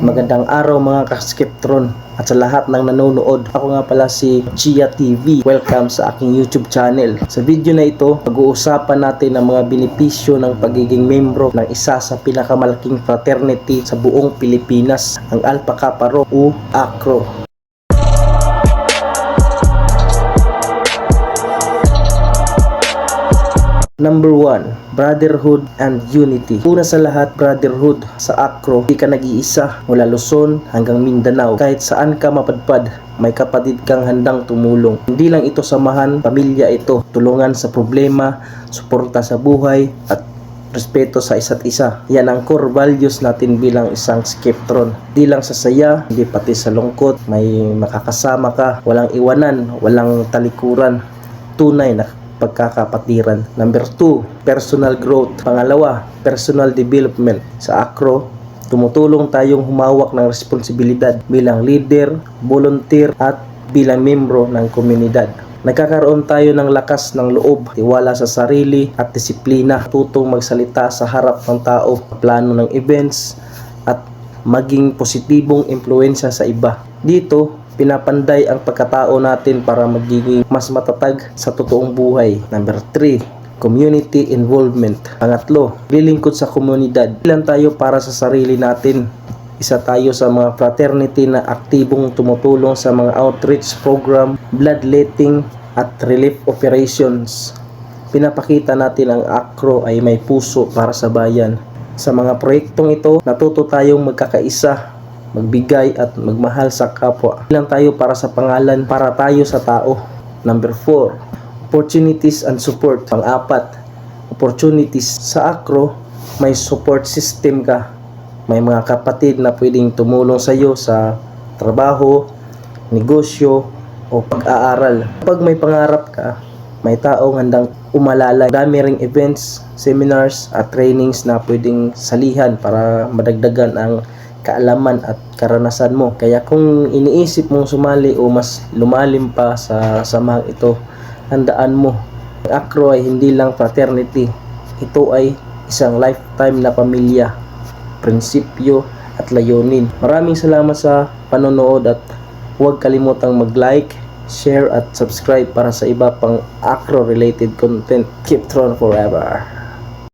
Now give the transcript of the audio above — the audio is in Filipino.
Magandang araw mga ka-Skeptron at sa lahat ng nanonood. Ako nga pala si Chia TV. Welcome sa aking YouTube channel. Sa video na ito, pag-uusapan natin ang mga benepisyo ng pagiging membro ng isa sa pinakamalaking fraternity sa buong Pilipinas, ang Alpha Kappa Rho o AKRO. Number 1, brotherhood and unity. Una sa lahat, brotherhood. Sa AKRO, di ka nag-iisa mula Luzon hanggang Mindanao. Kahit saan ka mapadpad, may kapatid kang handang tumulong. Hindi lang ito samahan, pamilya ito. Tulungan sa problema, suporta sa buhay, at respeto sa isa't isa. Yan ang core values natin bilang isang Skeptron. Di lang sa saya, hindi pati sa lungkot, may makakasama ka. Walang iwanan, walang talikuran. Tunay na pagkakapatiran. Number 2, personal growth. Pangalawa, personal development. Sa AKRO, tumutulong tayong humawak ng responsibilidad bilang leader, volunteer, at bilang membro ng komunidad. Nagkakaroon tayo ng lakas ng loob, tiwala sa sarili, at disiplina. Tutong magsalita sa harap ng tao, plano ng events, at maging positibong impluensya sa iba. Dito, pinapanday ang pagkatao natin para magiging mas matatag sa totoong buhay. Number 3, community involvement. Pangatlo, lilingkod sa komunidad. Ilan tayo para sa sarili natin. Isa tayo sa mga fraternity na aktibong tumutulong sa mga outreach program, bloodletting, at relief operations. Pinapakita natin ang AKRO ay may puso para sa bayan. Sa mga proyektong ito, natuto tayong magkakaisa, magbigay at magmahal sa kapwa. Ilang tayo para sa pangalan, para tayo sa tao. Number 4, opportunities and support. Pang-apat, opportunities. Sa AKRO, may support system ka. May mga kapatid na pwedeng tumulong sa iyo sa trabaho, negosyo, o pag-aaral. Kapag may pangarap ka, may taong handang umalalay. Dami ring events, seminars, at trainings na pwedeng salihan para madagdagan ang kaalaman at karanasan mo. Kaya kung iniisip mong sumali o mas lumalim pa sa samahang ito, handaan mo. Ang AKRO ay hindi lang fraternity. Ito ay isang lifetime na pamilya, prinsipyo at layunin. Maraming salamat sa panonood at huwag kalimutang mag-like, share at subscribe para sa iba pang AKRO related content. Keep Tron forever!